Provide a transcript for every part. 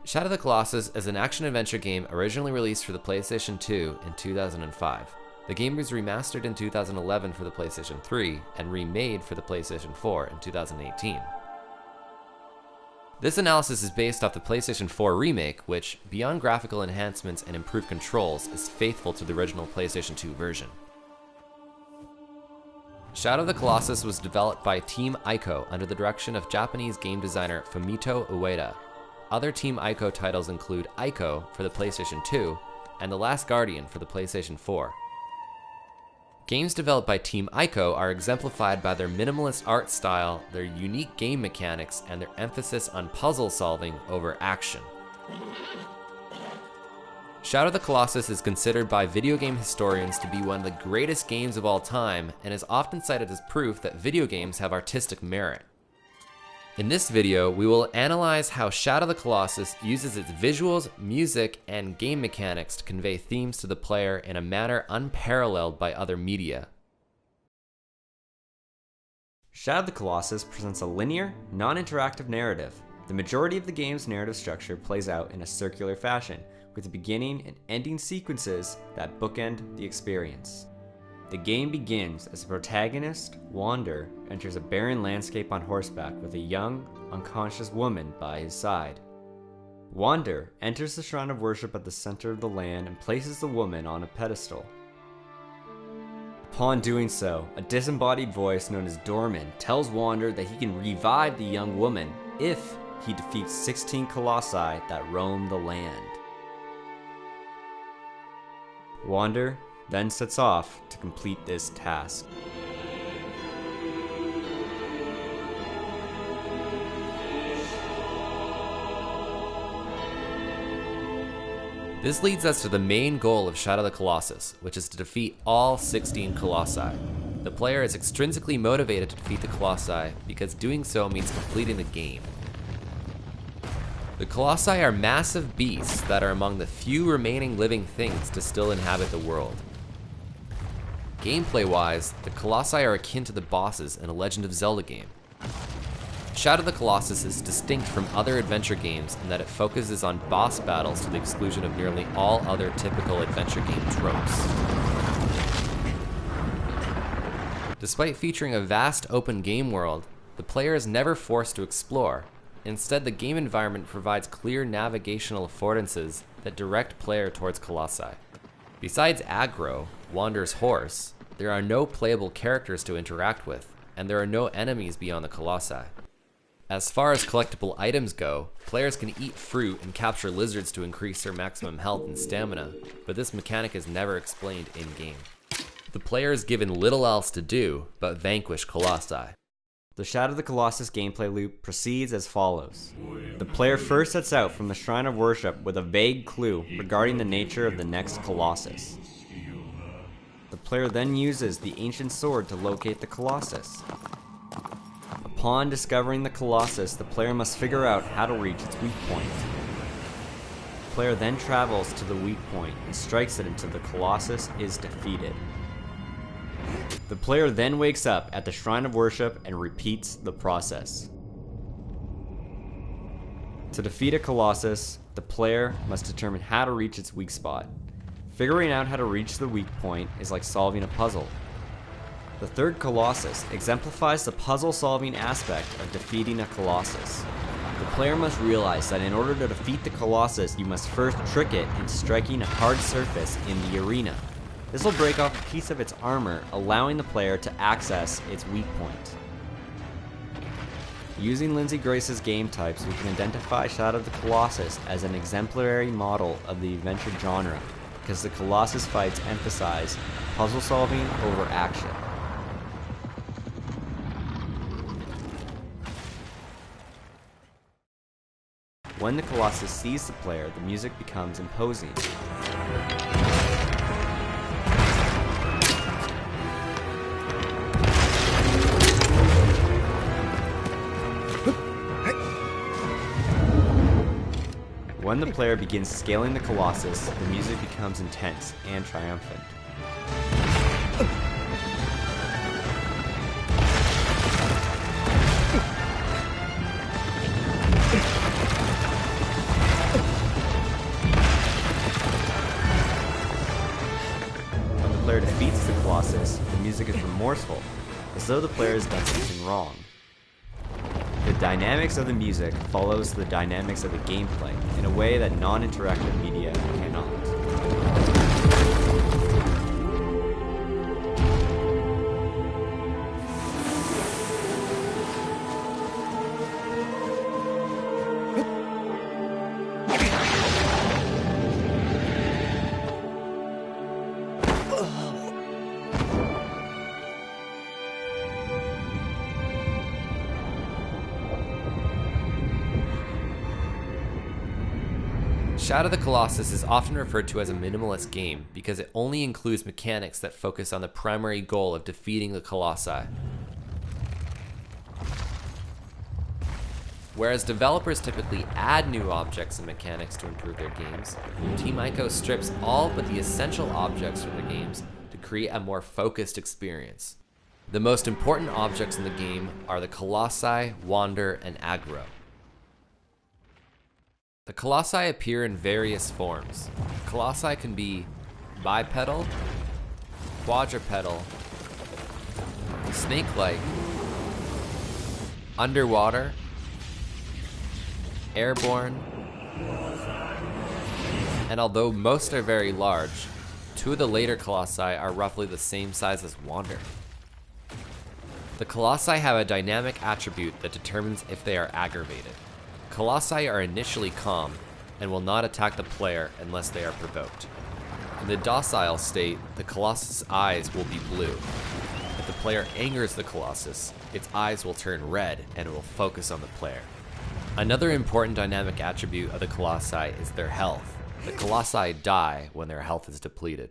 Shadow of the Colossus is an action-adventure game originally released for the PlayStation 2 in 2005. The game was remastered in 2011 for the PlayStation 3 and remade for the PlayStation 4 in 2018. This analysis is based off the PlayStation 4 remake, which, beyond graphical enhancements and improved controls, is faithful to the original PlayStation 2 version. Shadow of the Colossus was developed by Team Ico under the direction of Japanese game designer Fumito Ueda. Other Team Ico titles include Ico for the PlayStation 2 and The Last Guardian for the PlayStation 4. Games developed by Team Ico are exemplified by their minimalist art style, their unique game mechanics, and their emphasis on puzzle solving over action. Shadow of the Colossus is considered by video game historians to be one of the greatest games of all time and is often cited as proof that video games have artistic merit. In this video, we will analyze how Shadow of the Colossus uses its visuals, music, and game mechanics to convey themes to the player in a manner unparalleled by other media. Shadow of the Colossus presents a linear, non-interactive narrative. The majority of the game's narrative structure plays out in a circular fashion, with the beginning and ending sequences that bookend the experience. The game begins as the protagonist, Wander, enters a barren landscape on horseback with a young, unconscious woman by his side. Wander enters the shrine of worship at the center of the land and places the woman on a pedestal. Upon doing so, a disembodied voice known as Dorman tells Wander that he can revive the young woman if he defeats 16 colossi that roam the land. Wander then sets off to complete this task. This leads us to the main goal of Shadow of the Colossus, which is to defeat all 16 colossi. The player is extrinsically motivated to defeat the colossi because doing so means completing the game. The colossi are massive beasts that are among the few remaining living things to still inhabit the world. Gameplay-wise, the colossi are akin to the bosses in a Legend of Zelda game. Shadow of the Colossus is distinct from other adventure games in that it focuses on boss battles to the exclusion of nearly all other typical adventure game tropes. Despite featuring a vast open game world, the player is never forced to explore. Instead, the game environment provides clear navigational affordances that direct player towards colossi. Besides Aggro, Wander's horse, there are no playable characters to interact with, and there are no enemies beyond the colossi. As far as collectible items go, players can eat fruit and capture lizards to increase their maximum health and stamina, but this mechanic is never explained in-game. The player is given little else to do but vanquish colossi. The Shadow of the Colossus gameplay loop proceeds as follows. The player first sets out from the Shrine of Worship with a vague clue regarding the nature of the next Colossus. The player then uses the ancient sword to locate the Colossus. Upon discovering the Colossus, the player must figure out how to reach its weak point. The player then travels to the weak point and strikes it until the Colossus is defeated. The player then wakes up at the Shrine of Worship and repeats the process. To defeat a Colossus, the player must determine how to reach its weak spot. Figuring out how to reach the weak point is like solving a puzzle. The third Colossus exemplifies the puzzle-solving aspect of defeating a Colossus. The player must realize that in order to defeat the Colossus, you must first trick it in striking a hard surface in the arena. This will break off a piece of its armor, allowing the player to access its weak point. Using Lindsay Grace's game types, we can identify Shadow of the Colossus as an exemplary model of the adventure genre, because the Colossus fights emphasize puzzle solving over action. When the Colossus sees the player, the music becomes imposing. When the player begins scaling the Colossus, the music becomes intense and triumphant. music is remorseful, as though the player has done something wrong. The dynamics of the music follows the dynamics of the gameplay in a way that non-interactive media cannot. Shadow of the Colossus is often referred to as a minimalist game because it only includes mechanics that focus on the primary goal of defeating the Colossi. Whereas developers typically add new objects and mechanics to improve their games, Team Ico strips all but the essential objects from the games to create a more focused experience. The most important objects in the game are the Colossi, Wander, and Aggro. The Colossi appear in various forms. Colossi can be bipedal, quadrupedal, snake-like, underwater, airborne, and although most are very large, two of the later Colossi are roughly the same size as Wander. The Colossi have a dynamic attribute that determines if they are aggravated. Colossi are initially calm and will not attack the player unless they are provoked. In the docile state, the Colossus' eyes will be blue. If the player angers the Colossus, its eyes will turn red and it will focus on the player. Another important dynamic attribute of the Colossi is their health. The Colossi die when their health is depleted.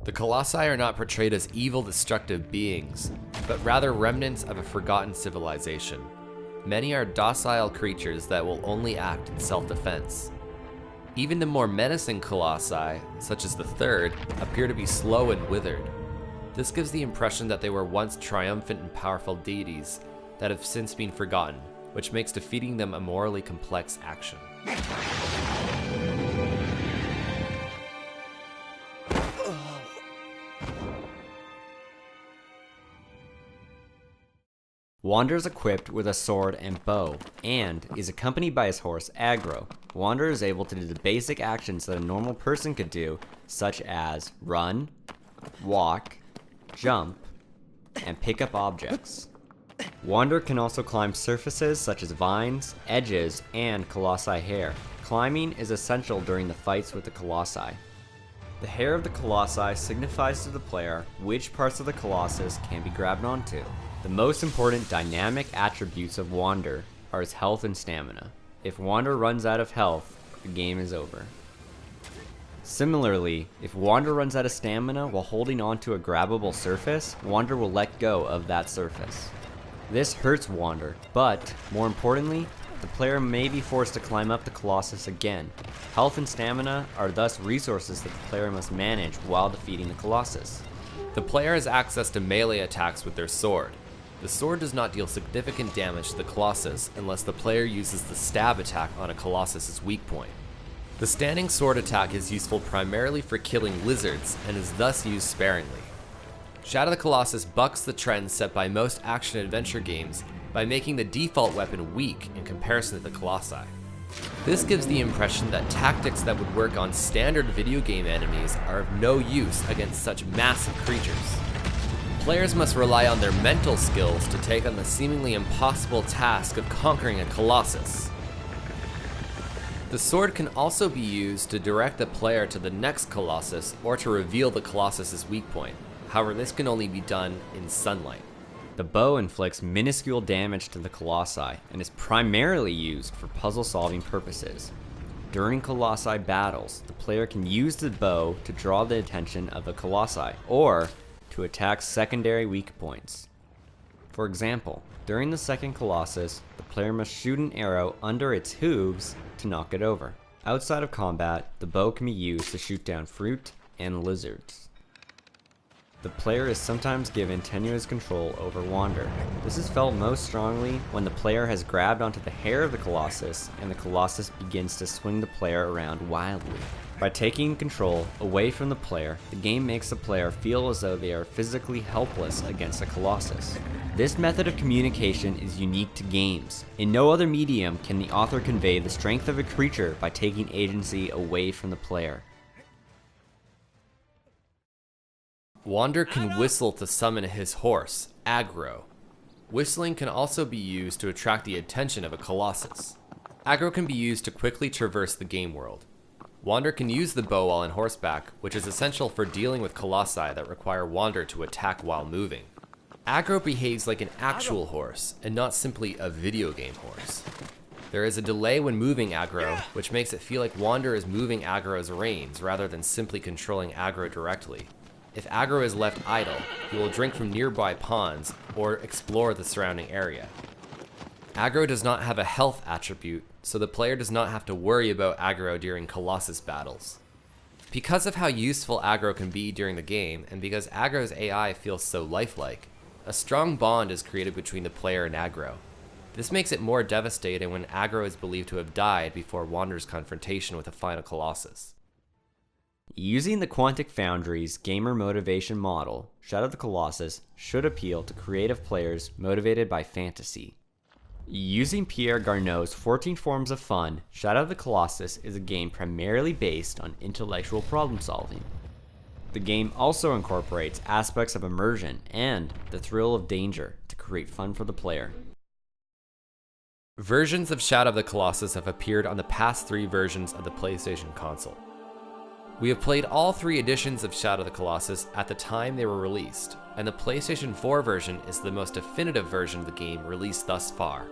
The Colossi are not portrayed as evil, destructive beings, but rather remnants of a forgotten civilization. Many are docile creatures that will only act in self-defense. Even the more menacing Colossi, such as the third, appear to be slow and withered. This gives the impression that they were once triumphant and powerful deities that have since been forgotten, which makes defeating them a morally complex action. Wander is equipped with a sword and bow, and is accompanied by his horse Aggro. Wander is able to do the basic actions that a normal person could do, such as run, walk, jump, and pick up objects. Wander can also climb surfaces such as vines, edges, and Colossi hair. Climbing is essential during the fights with the Colossi. The hair of the Colossi signifies to the player which parts of the Colossus can be grabbed onto. The most important dynamic attributes of Wander are his health and stamina. If Wander runs out of health, the game is over. Similarly, if Wander runs out of stamina while holding onto a grabbable surface, Wander will let go of that surface. This hurts Wander, but more importantly, the player may be forced to climb up the Colossus again. Health and stamina are thus resources that the player must manage while defeating the Colossus. The player has access to melee attacks with their sword. The sword does not deal significant damage to the Colossus unless the player uses the stab attack on a Colossus' weak point. The standing sword attack is useful primarily for killing lizards and is thus used sparingly. Shadow of the Colossus bucks the trend set by most action-adventure games by making the default weapon weak in comparison to the Colossi. This gives the impression that tactics that would work on standard video game enemies are of no use against such massive creatures. Players must rely on their mental skills to take on the seemingly impossible task of conquering a Colossus. The sword can also be used to direct the player to the next Colossus or to reveal the Colossus' weak point. However, this can only be done in sunlight. The bow inflicts minuscule damage to the Colossi and is primarily used for puzzle-solving purposes. During Colossi battles, the player can use the bow to draw the attention of the Colossi, or to attack secondary weak points. For example, during the second Colossus, the player must shoot an arrow under its hooves to knock it over. Outside of combat, the bow can be used to shoot down fruit and lizards. The player is sometimes given tenuous control over Wander. This is felt most strongly when the player has grabbed onto the hair of the Colossus and the Colossus begins to swing the player around wildly. By taking control away from the player, the game makes the player feel as though they are physically helpless against a Colossus. This method of communication is unique to games. In no other medium can the author convey the strength of a creature by taking agency away from the player. Wander can whistle to summon his horse, Aggro. Whistling can also be used to attract the attention of a Colossus. Aggro can be used to quickly traverse the game world. Wander can use the bow while on horseback, which is essential for dealing with colossi that require Wander to attack while moving. Aggro behaves like an actual horse, and not simply a video game horse. There is a delay when moving Aggro, which makes it feel like Wander is moving Aggro's reins rather than simply controlling Aggro directly. If Aggro is left idle, he will drink from nearby ponds or explore the surrounding area. Aggro does not have a health attribute, so the player does not have to worry about Aggro during Colossus battles. Because of how useful Aggro can be during the game, and because Aggro's AI feels so lifelike, a strong bond is created between the player and Aggro. This makes it more devastating when Aggro is believed to have died before Wander's confrontation with a final Colossus. Using the Quantic Foundry's gamer motivation model, Shadow of the Colossus should appeal to creative players motivated by fantasy. Using Pierre Garneau's 14 Forms of Fun, Shadow of the Colossus is a game primarily based on intellectual problem solving. The game also incorporates aspects of immersion and the thrill of danger to create fun for the player. Versions of Shadow of the Colossus have appeared on the past 3 versions of the PlayStation console. We have played all 3 editions of Shadow of the Colossus at the time they were released, and the PlayStation 4 version is the most definitive version of the game released thus far.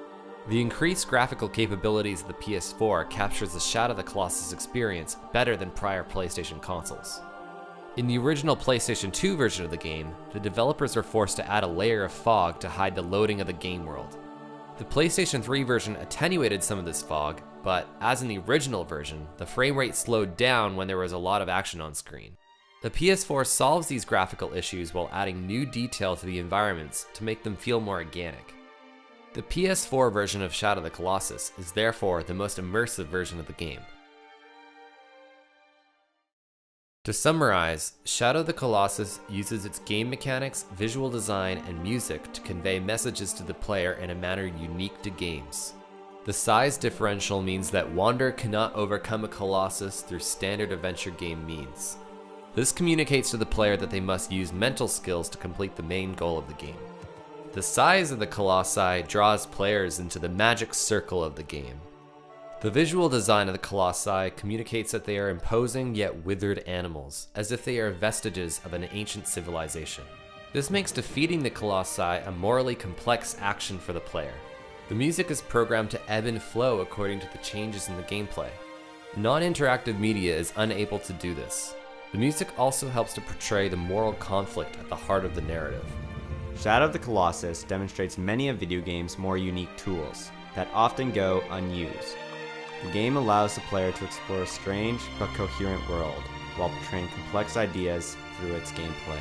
The increased graphical capabilities of the PS4 captures the Shadow of the Colossus experience better than prior PlayStation consoles. In the original PlayStation 2 version of the game, the developers were forced to add a layer of fog to hide the loading of the game world. The PlayStation 3 version attenuated some of this fog, but as in the original version, the frame rate slowed down when there was a lot of action on screen. The PS4 solves these graphical issues while adding new detail to the environments to make them feel more organic. The PS4 version of Shadow of the Colossus is therefore the most immersive version of the game. To summarize, Shadow of the Colossus uses its game mechanics, visual design, and music to convey messages to the player in a manner unique to games. The size differential means that Wander cannot overcome a Colossus through standard adventure game means. This communicates to the player that they must use mental skills to complete the main goal of the game. The size of the Colossi draws players into the magic circle of the game. The visual design of the Colossi communicates that they are imposing yet withered animals, as if they are vestiges of an ancient civilization. This makes defeating the Colossi a morally complex action for the player. The music is programmed to ebb and flow according to the changes in the gameplay. Non-interactive media is unable to do this. The music also helps to portray the moral conflict at the heart of the narrative. Shadow of the Colossus demonstrates many of video games' more unique tools that often go unused. The game allows the player to explore a strange but coherent world while portraying complex ideas through its gameplay.